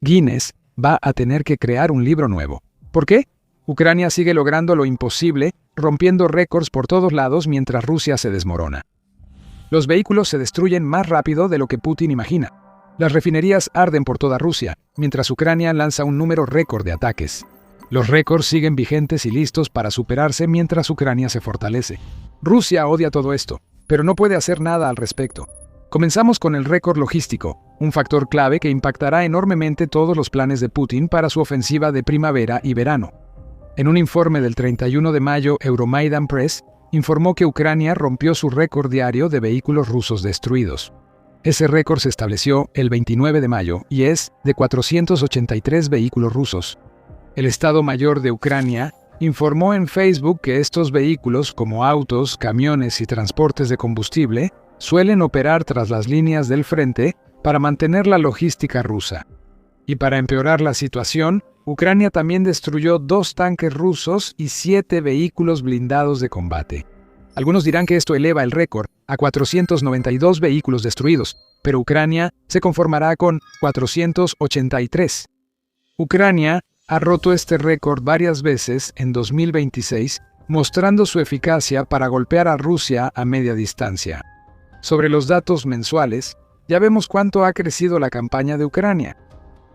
Guinness va a tener que crear un libro nuevo. ¿Por qué? Ucrania sigue logrando lo imposible, rompiendo récords por todos lados mientras Rusia se desmorona. Los vehículos se destruyen más rápido de lo que Putin imagina. Las refinerías arden por toda Rusia, mientras Ucrania lanza un número récord de ataques. Los récords siguen vigentes y listos para superarse mientras Ucrania se fortalece. Rusia odia todo esto, pero no puede hacer nada al respecto. Comenzamos con el récord logístico, un factor clave que impactará enormemente todos los planes de Putin para su ofensiva de primavera y verano. En un informe del 31 de mayo, Euromaidan Press informó que Ucrania rompió su récord diario de vehículos rusos destruidos. Ese récord se estableció el 29 de mayo y es de 483 vehículos rusos. El Estado Mayor de Ucrania informó en Facebook que estos vehículos, como autos, camiones y transportes de combustible, suelen operar tras las líneas del frente para mantener la logística rusa. Y para empeorar la situación, Ucrania también destruyó 2 tanques rusos y 7 vehículos blindados de combate. Algunos dirán que esto eleva el récord a 492 vehículos destruidos, pero Ucrania se conformará con 483. Ucrania ha roto este récord varias veces en 2026, mostrando su eficacia para golpear a Rusia a media distancia. Sobre los datos mensuales, ya vemos cuánto ha crecido la campaña de Ucrania.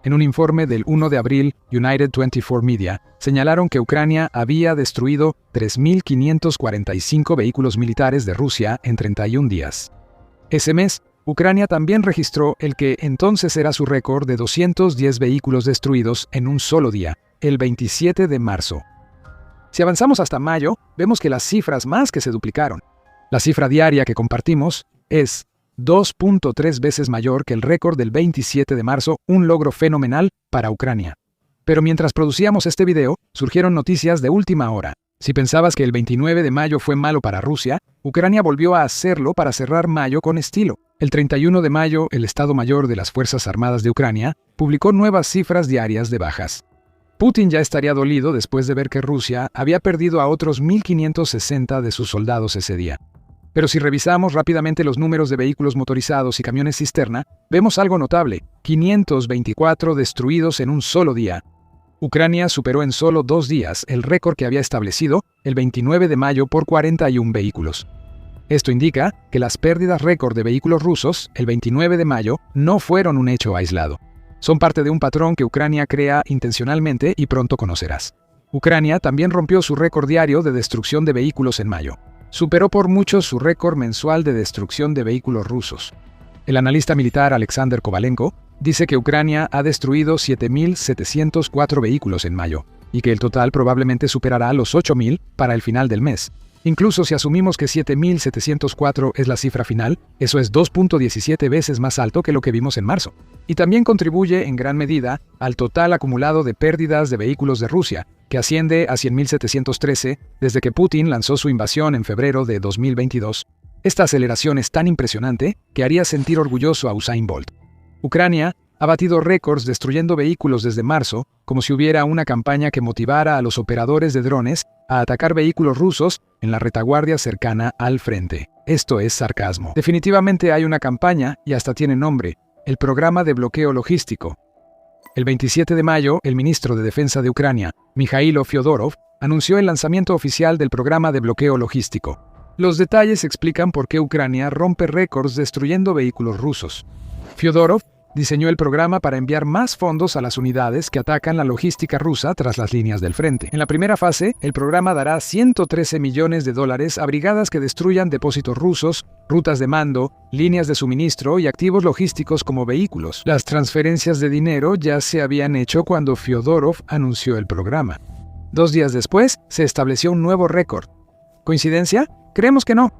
En un informe del 1 de abril, United 24 Media señalaron que Ucrania había destruido 3.545 vehículos militares de Rusia en 31 días. Ese mes, Ucrania también registró el que entonces era su récord de 210 vehículos destruidos en un solo día, el 27 de marzo. Si avanzamos hasta mayo, vemos que las cifras más que se duplicaron. La cifra diaria que compartimos es 2.3 veces mayor que el récord del 27 de marzo, un logro fenomenal para Ucrania. Pero mientras producíamos este video, surgieron noticias de última hora. Si pensabas que el 29 de mayo fue malo para Rusia, Ucrania volvió a hacerlo para cerrar mayo con estilo. El 31 de mayo, el Estado Mayor de las Fuerzas Armadas de Ucrania publicó nuevas cifras diarias de bajas. Putin ya estaría dolido después de ver que Rusia había perdido a otros 1.560 de sus soldados ese día. Pero si revisamos rápidamente los números de vehículos motorizados y camiones cisterna, vemos algo notable: 524 destruidos en un solo día. Ucrania superó en solo 2 días el récord que había establecido el 29 de mayo por 41 vehículos. Esto indica que las pérdidas récord de vehículos rusos el 29 de mayo no fueron un hecho aislado. Son parte de un patrón que Ucrania crea intencionalmente y pronto conocerás. Ucrania también rompió su récord diario de destrucción de vehículos en mayo. Superó por mucho su récord mensual de destrucción de vehículos rusos. El analista militar Alexander Kovalenko dice que Ucrania ha destruido 7.704 vehículos en mayo, y que el total probablemente superará los 8.000 para el final del mes. Incluso si asumimos que 7.704 es la cifra final, eso es 2.17 veces más alto que lo que vimos en marzo. Y también contribuye en gran medida al total acumulado de pérdidas de vehículos de Rusia, que asciende a 100.713 desde que Putin lanzó su invasión en febrero de 2022. Esta aceleración es tan impresionante que haría sentir orgulloso a Usain Bolt. Ucrania ha batido récords destruyendo vehículos desde marzo, como si hubiera una campaña que motivara a los operadores de drones a atacar vehículos rusos en la retaguardia cercana al frente. Esto es sarcasmo. Definitivamente hay una campaña, y hasta tiene nombre: el programa de bloqueo logístico. El 27 de mayo, el ministro de Defensa de Ucrania, Mikhailo Fyodorov, anunció el lanzamiento oficial del programa de bloqueo logístico. Los detalles explican por qué Ucrania rompe récords destruyendo vehículos rusos. Fyodorov diseñó el programa para enviar más fondos a las unidades que atacan la logística rusa tras las líneas del frente. En la primera fase, el programa dará $113 millones a brigadas que destruyan depósitos rusos, rutas de mando, líneas de suministro y activos logísticos como vehículos. Las transferencias de dinero ya se habían hecho cuando Fyodorov anunció el programa. 2 días después, se estableció un nuevo récord. ¿Coincidencia? Creemos que no.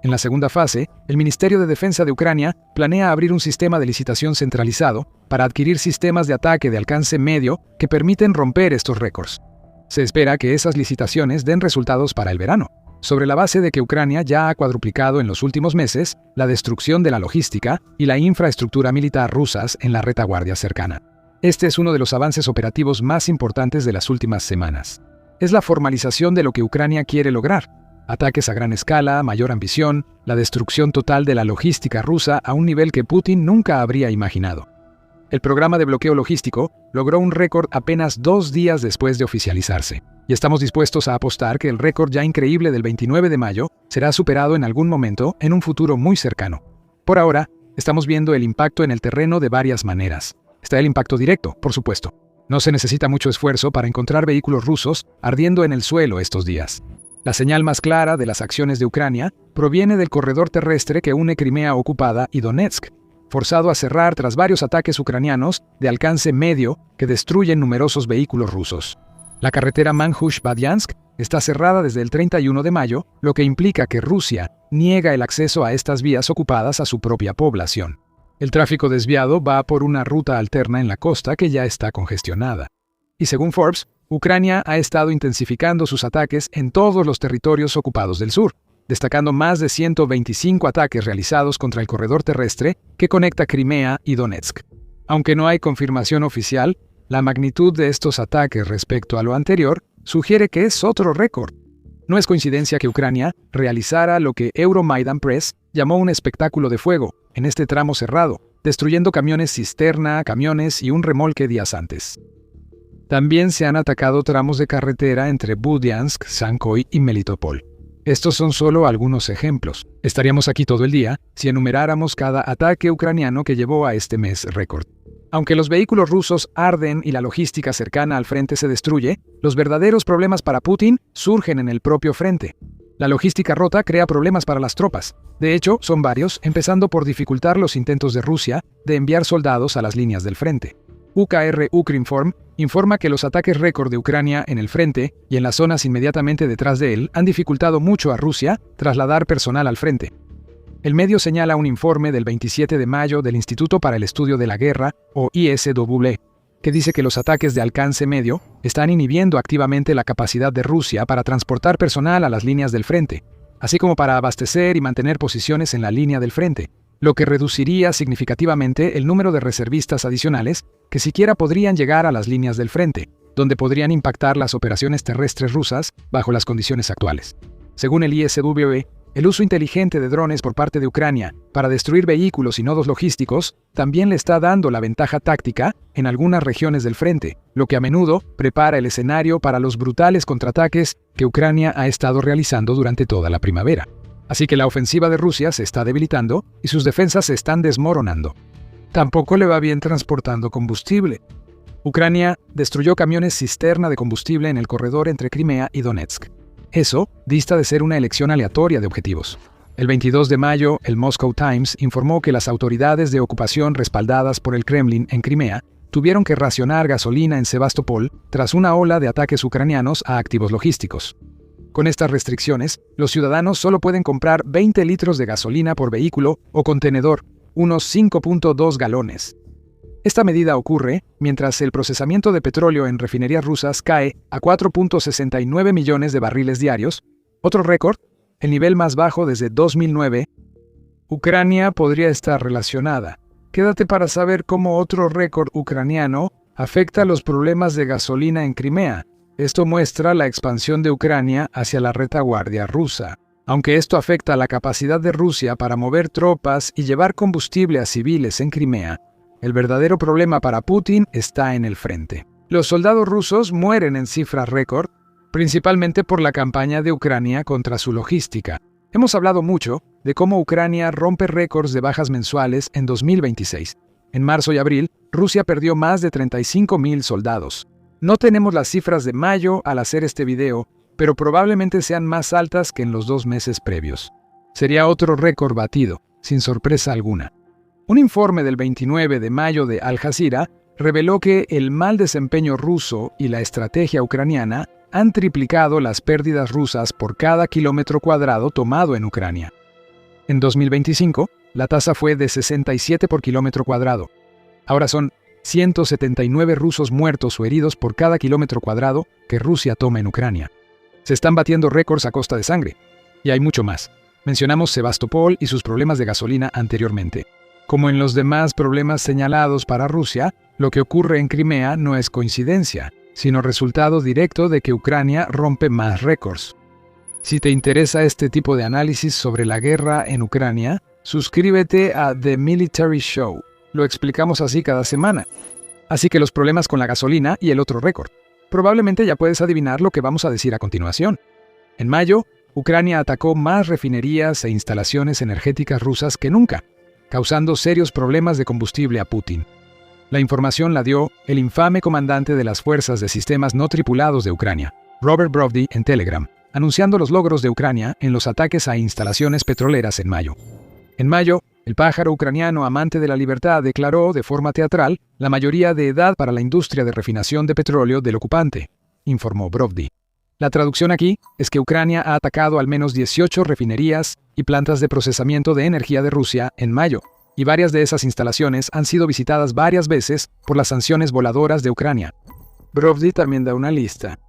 En la segunda fase, el Ministerio de Defensa de Ucrania planea abrir un sistema de licitación centralizado para adquirir sistemas de ataque de alcance medio que permiten romper estos récords. Se espera que esas licitaciones den resultados para el verano, sobre la base de que Ucrania ya ha cuadruplicado en los últimos meses la destrucción de la logística y la infraestructura militar rusas en la retaguardia cercana. Este es uno de los avances operativos más importantes de las últimas semanas. Es la formalización de lo que Ucrania quiere lograr: ataques a gran escala, mayor ambición, la destrucción total de la logística rusa a un nivel que Putin nunca habría imaginado. El programa de bloqueo logístico logró un récord apenas 2 días después de oficializarse, y estamos dispuestos a apostar que el récord ya increíble del 29 de mayo será superado en algún momento en un futuro muy cercano. Por ahora, estamos viendo el impacto en el terreno de varias maneras. Está el impacto directo, por supuesto. No se necesita mucho esfuerzo para encontrar vehículos rusos ardiendo en el suelo estos días. La señal más clara de las acciones de Ucrania proviene del corredor terrestre que une Crimea ocupada y Donetsk, forzado a cerrar tras varios ataques ucranianos de alcance medio que destruyen numerosos vehículos rusos. La carretera Manhush-Badiansk está cerrada desde el 31 de mayo, lo que implica que Rusia niega el acceso a estas vías ocupadas a su propia población. El tráfico desviado va por una ruta alterna en la costa que ya está congestionada. Y según Forbes, Ucrania ha estado intensificando sus ataques en todos los territorios ocupados del sur, destacando más de 125 ataques realizados contra el corredor terrestre que conecta Crimea y Donetsk. Aunque no hay confirmación oficial, la magnitud de estos ataques respecto a lo anterior sugiere que es otro récord. No es coincidencia que Ucrania realizara lo que Euromaidan Press llamó un espectáculo de fuego en este tramo cerrado, destruyendo camiones cisterna, camiones y un remolque días antes. También se han atacado tramos de carretera entre Budiansk, Sankoy y Melitopol. Estos son solo algunos ejemplos. Estaríamos aquí todo el día si enumeráramos cada ataque ucraniano que llevó a este mes récord. Aunque los vehículos rusos arden y la logística cercana al frente se destruye, los verdaderos problemas para Putin surgen en el propio frente. La logística rota crea problemas para las tropas. De hecho, son varios, empezando por dificultar los intentos de Rusia de enviar soldados a las líneas del frente. UKR Ukrinform informa que los ataques récord de Ucrania en el frente y en las zonas inmediatamente detrás de él han dificultado mucho a Rusia trasladar personal al frente. El medio señala un informe del 27 de mayo del Instituto para el Estudio de la Guerra, o ISW, que dice que los ataques de alcance medio están inhibiendo activamente la capacidad de Rusia para transportar personal a las líneas del frente, así como para abastecer y mantener posiciones en la línea del frente, lo que reduciría significativamente el número de reservistas adicionales que siquiera podrían llegar a las líneas del frente, donde podrían impactar las operaciones terrestres rusas bajo las condiciones actuales. Según el ISW, el uso inteligente de drones por parte de Ucrania para destruir vehículos y nodos logísticos también le está dando la ventaja táctica en algunas regiones del frente, lo que a menudo prepara el escenario para los brutales contraataques que Ucrania ha estado realizando durante toda la primavera. Así que la ofensiva de Rusia se está debilitando y sus defensas se están desmoronando. Tampoco le va bien transportando combustible. Ucrania destruyó camiones cisterna de combustible en el corredor entre Crimea y Donetsk. Eso dista de ser una elección aleatoria de objetivos. El 22 de mayo, el Moscow Times informó que las autoridades de ocupación respaldadas por el Kremlin en Crimea tuvieron que racionar gasolina en Sebastopol tras una ola de ataques ucranianos a activos logísticos. Con estas restricciones, los ciudadanos solo pueden comprar 20 litros de gasolina por vehículo o contenedor, unos 5.2 galones. Esta medida ocurre mientras el procesamiento de petróleo en refinerías rusas cae a 4.69 millones de barriles diarios, otro récord, el nivel más bajo desde 2009. Ucrania podría estar relacionada. Quédate para saber cómo otro récord ucraniano afecta los problemas de gasolina en Crimea. Esto muestra la expansión de Ucrania hacia la retaguardia rusa. Aunque esto afecta la capacidad de Rusia para mover tropas y llevar combustible a civiles en Crimea, el verdadero problema para Putin está en el frente. Los soldados rusos mueren en cifras récord, principalmente por la campaña de Ucrania contra su logística. Hemos hablado mucho de cómo Ucrania rompe récords de bajas mensuales en 2026. En marzo y abril, Rusia perdió más de 35.000 soldados. No tenemos las cifras de mayo al hacer este video, pero probablemente sean más altas que en los 2 meses previos. Sería otro récord batido, sin sorpresa alguna. Un informe del 29 de mayo de Al Jazeera reveló que el mal desempeño ruso y la estrategia ucraniana han triplicado las pérdidas rusas por cada kilómetro cuadrado tomado en Ucrania. En 2025, la tasa fue de 67 por kilómetro cuadrado. Ahora son 179 rusos muertos o heridos por cada kilómetro cuadrado que Rusia toma en Ucrania. Se están batiendo récords a costa de sangre. Y hay mucho más. Mencionamos Sebastopol y sus problemas de gasolina anteriormente. Como en los demás problemas señalados para Rusia, lo que ocurre en Crimea no es coincidencia, sino resultado directo de que Ucrania rompe más récords. Si te interesa este tipo de análisis sobre la guerra en Ucrania, suscríbete a The Military Show. lo explicamos así cada semana. Así que los problemas con la gasolina y el otro récord. Probablemente ya puedes adivinar lo que vamos a decir a continuación. En mayo, Ucrania atacó más refinerías e instalaciones energéticas rusas que nunca, causando serios problemas de combustible a Putin. La información la dio el infame comandante de las fuerzas de sistemas no tripulados de Ucrania, Robert Brovdi, en Telegram, anunciando los logros de Ucrania en los ataques a instalaciones petroleras en mayo. En mayo, el pájaro ucraniano amante de la libertad declaró de forma teatral la mayoría de edad para la industria de refinación de petróleo del ocupante, informó Brovdi. La traducción aquí es que Ucrania ha atacado al menos 18 refinerías y plantas de procesamiento de energía de Rusia en mayo, y varias de esas instalaciones han sido visitadas varias veces por las sanciones voladoras de Ucrania. Brovdi también da una lista.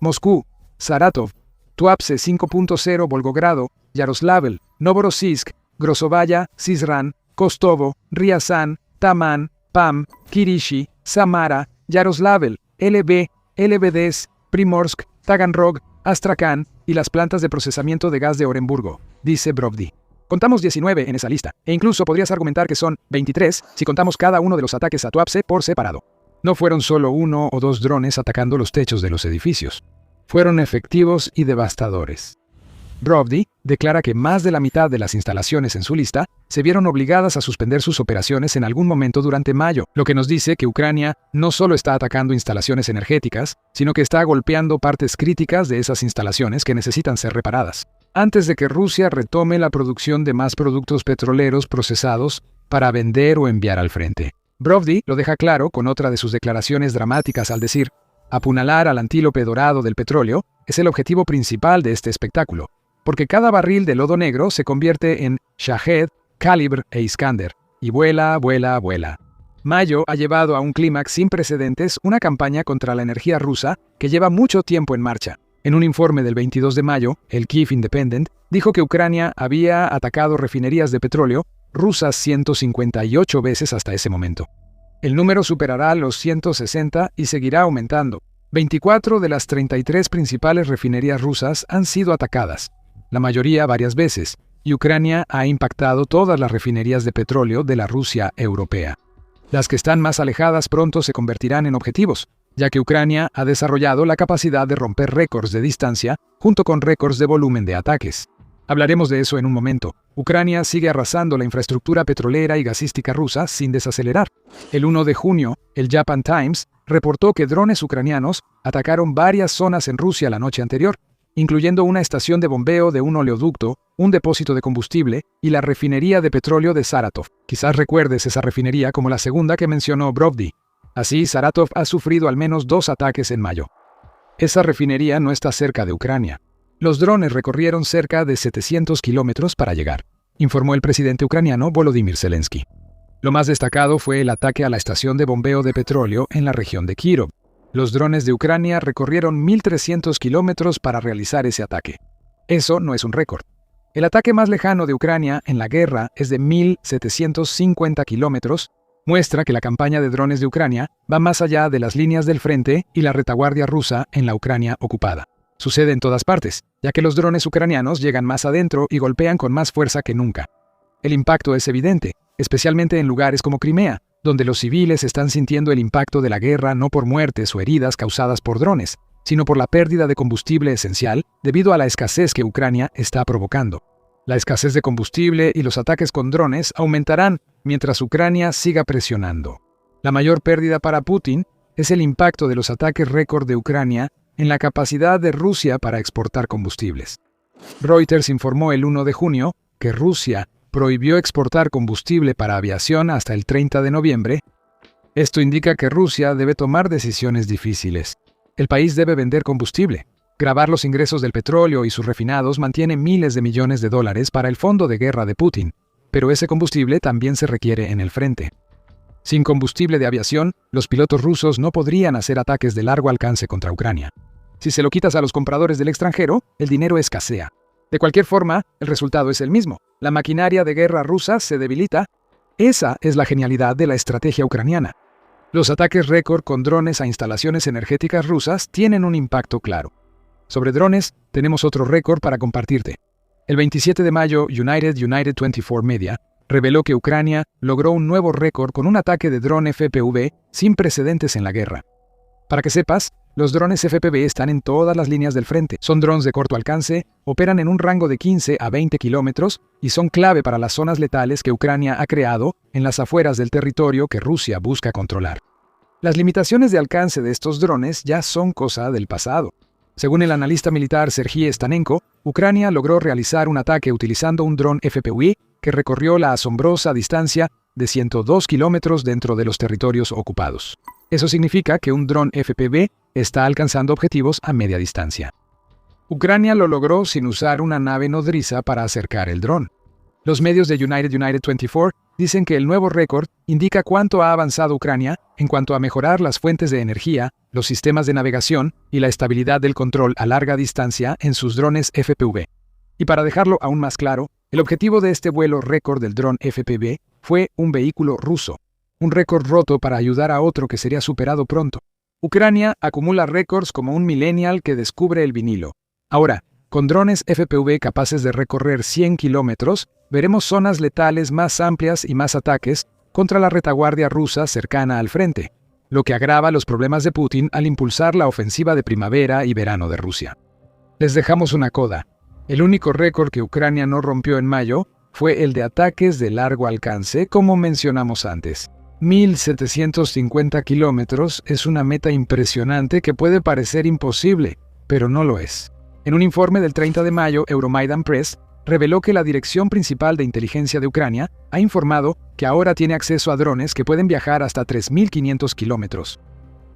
Moscú, Saratov, Tuapse 5.0 Volgogrado, Yaroslavl, Novorossiysk, Grosovaya, Syzran, Kostovo, Ryazan, Taman, Pam, Kirishi, Samara, Yaroslavl, LB, LBDS, Primorsk, Taganrog, Astrakhan y las plantas de procesamiento de gas de Orenburgo, dice Brovdi. Contamos 19 en esa lista, e incluso podrías argumentar que son 23 si contamos cada uno de los ataques a Tuapse por separado. No fueron solo 1 o 2 drones atacando los techos de los edificios. Fueron efectivos y devastadores. Brovdi declara que más de la mitad de las instalaciones en su lista se vieron obligadas a suspender sus operaciones en algún momento durante mayo, lo que nos dice que Ucrania no solo está atacando instalaciones energéticas, sino que está golpeando partes críticas de esas instalaciones que necesitan ser reparadas, antes de que Rusia retome la producción de más productos petroleros procesados para vender o enviar al frente. Brovdi lo deja claro con otra de sus declaraciones dramáticas al decir: apuñalar al antílope dorado del petróleo es el objetivo principal de este espectáculo, porque cada barril de lodo negro se convierte en Shahed, Kalibr e Iskander, y vuela, vuela, vuela. Mayo ha llevado a un clímax sin precedentes una campaña contra la energía rusa que lleva mucho tiempo en marcha. En un informe del 22 de mayo, el Kyiv Independent dijo que Ucrania había atacado refinerías de petróleo rusas 158 veces hasta ese momento. El número superará los 160 y seguirá aumentando. 24 de las 33 principales refinerías rusas han sido atacadas, la mayoría varias veces, y Ucrania ha impactado todas las refinerías de petróleo de la Rusia europea. Las que están más alejadas pronto se convertirán en objetivos, ya que Ucrania ha desarrollado la capacidad de romper récords de distancia junto con récords de volumen de ataques. Hablaremos de eso en un momento. Ucrania sigue arrasando la infraestructura petrolera y gasística rusa sin desacelerar. El 1 de junio, el Japan Times reportó que drones ucranianos atacaron varias zonas en Rusia la noche anterior, incluyendo una estación de bombeo de un oleoducto, un depósito de combustible y la refinería de petróleo de Saratov. Quizás recuerdes esa refinería como la segunda que mencionó Brovdi. Así, Saratov ha sufrido al menos 2 ataques en mayo. Esa refinería no está cerca de Ucrania. Los drones recorrieron cerca de 700 kilómetros para llegar, informó el presidente ucraniano Volodymyr Zelensky. Lo más destacado fue el ataque a la estación de bombeo de petróleo en la región de Kirov. Los drones de Ucrania recorrieron 1.300 kilómetros para realizar ese ataque. Eso no es un récord. El ataque más lejano de Ucrania en la guerra es de 1.750 kilómetros, muestra que la campaña de drones de Ucrania va más allá de las líneas del frente y la retaguardia rusa en la Ucrania ocupada. Sucede en todas partes, ya que los drones ucranianos llegan más adentro y golpean con más fuerza que nunca. El impacto es evidente, especialmente en lugares como Crimea, donde los civiles están sintiendo el impacto de la guerra no por muertes o heridas causadas por drones, sino por la pérdida de combustible esencial debido a la escasez que Ucrania está provocando. La escasez de combustible y los ataques con drones aumentarán mientras Ucrania siga presionando. La mayor pérdida para Putin es el impacto de los ataques récord de Ucrania en la capacidad de Rusia para exportar combustibles. Reuters informó el 1 de junio que Rusia prohibió exportar combustible para aviación hasta el 30 de noviembre. Esto indica que Rusia debe tomar decisiones difíciles. El país debe vender combustible. Gravar los ingresos del petróleo y sus refinados mantiene miles de millones de dólares para el fondo de guerra de Putin, pero ese combustible también se requiere en el frente. Sin combustible de aviación, los pilotos rusos no podrían hacer ataques de largo alcance contra Ucrania. Si se lo quitas a los compradores del extranjero, el dinero escasea. De cualquier forma, el resultado es el mismo. La maquinaria de guerra rusa se debilita. Esa es la genialidad de la estrategia ucraniana. Los ataques récord con drones a instalaciones energéticas rusas tienen un impacto claro. Sobre drones, tenemos otro récord para compartirte. El 27 de mayo, United 24 Media reveló que Ucrania logró un nuevo récord con un ataque de dron FPV sin precedentes en la guerra. Para que sepas, los drones FPV están en todas las líneas del frente. Son drones de corto alcance, operan en un rango de 15 a 20 kilómetros y son clave para las zonas letales que Ucrania ha creado en las afueras del territorio que Rusia busca controlar. Las limitaciones de alcance de estos drones ya son cosa del pasado. Según el analista militar Serhiy Stanenko, Ucrania logró realizar un ataque utilizando un dron FPV que recorrió la asombrosa distancia de 102 kilómetros dentro de los territorios ocupados. Eso significa que un dron FPV está alcanzando objetivos a media distancia. Ucrania lo logró sin usar una nave nodriza para acercar el dron. Los medios de United 24 dicen que el nuevo récord indica cuánto ha avanzado Ucrania en cuanto a mejorar las fuentes de energía, los sistemas de navegación y la estabilidad del control a larga distancia en sus drones FPV. Y para dejarlo aún más claro, el objetivo de este vuelo récord del dron FPV fue un vehículo ruso. Un récord roto para ayudar a otro que sería superado pronto. Ucrania acumula récords como un millennial que descubre el vinilo. Ahora, con drones FPV capaces de recorrer 100 kilómetros, veremos zonas letales más amplias y más ataques contra la retaguardia rusa cercana al frente, lo que agrava los problemas de Putin al impulsar la ofensiva de primavera y verano de Rusia. Les dejamos una coda. El único récord que Ucrania no rompió en mayo fue el de ataques de largo alcance, como mencionamos antes. 1.750 kilómetros es una meta impresionante que puede parecer imposible, pero no lo es. En un informe del 30 de mayo, Euromaidan Press reveló que la Dirección Principal de Inteligencia de Ucrania ha informado que ahora tiene acceso a drones que pueden viajar hasta 3.500 kilómetros.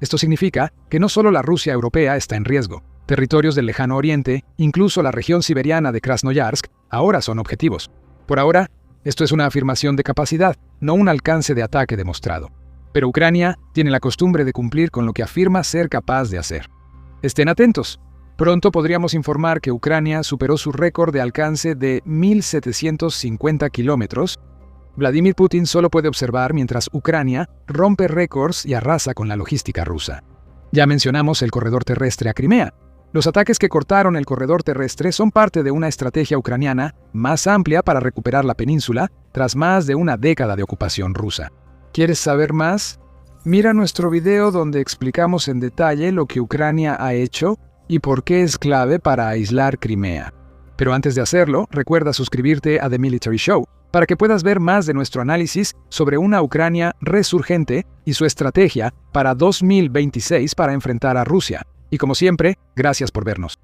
Esto significa que no solo la Rusia europea está en riesgo. Territorios del Lejano Oriente, incluso la región siberiana de Krasnoyarsk, ahora son objetivos. Por ahora, esto es una afirmación de capacidad, no un alcance de ataque demostrado. Pero Ucrania tiene la costumbre de cumplir con lo que afirma ser capaz de hacer. Estén atentos. Pronto podríamos informar que Ucrania superó su récord de alcance de 1.750 kilómetros. Vladimir Putin solo puede observar mientras Ucrania rompe récords y arrasa con la logística rusa. Ya mencionamos el corredor terrestre a Crimea. Los ataques que cortaron el corredor terrestre son parte de una estrategia ucraniana más amplia para recuperar la península tras más de una década de ocupación rusa. ¿Quieres saber más? Mira nuestro video donde explicamos en detalle lo que Ucrania ha hecho y por qué es clave para aislar Crimea. Pero antes de hacerlo, recuerda suscribirte a The Military Show para que puedas ver más de nuestro análisis sobre una Ucrania resurgente y su estrategia para 2026 para enfrentar a Rusia. Y como siempre, gracias por vernos.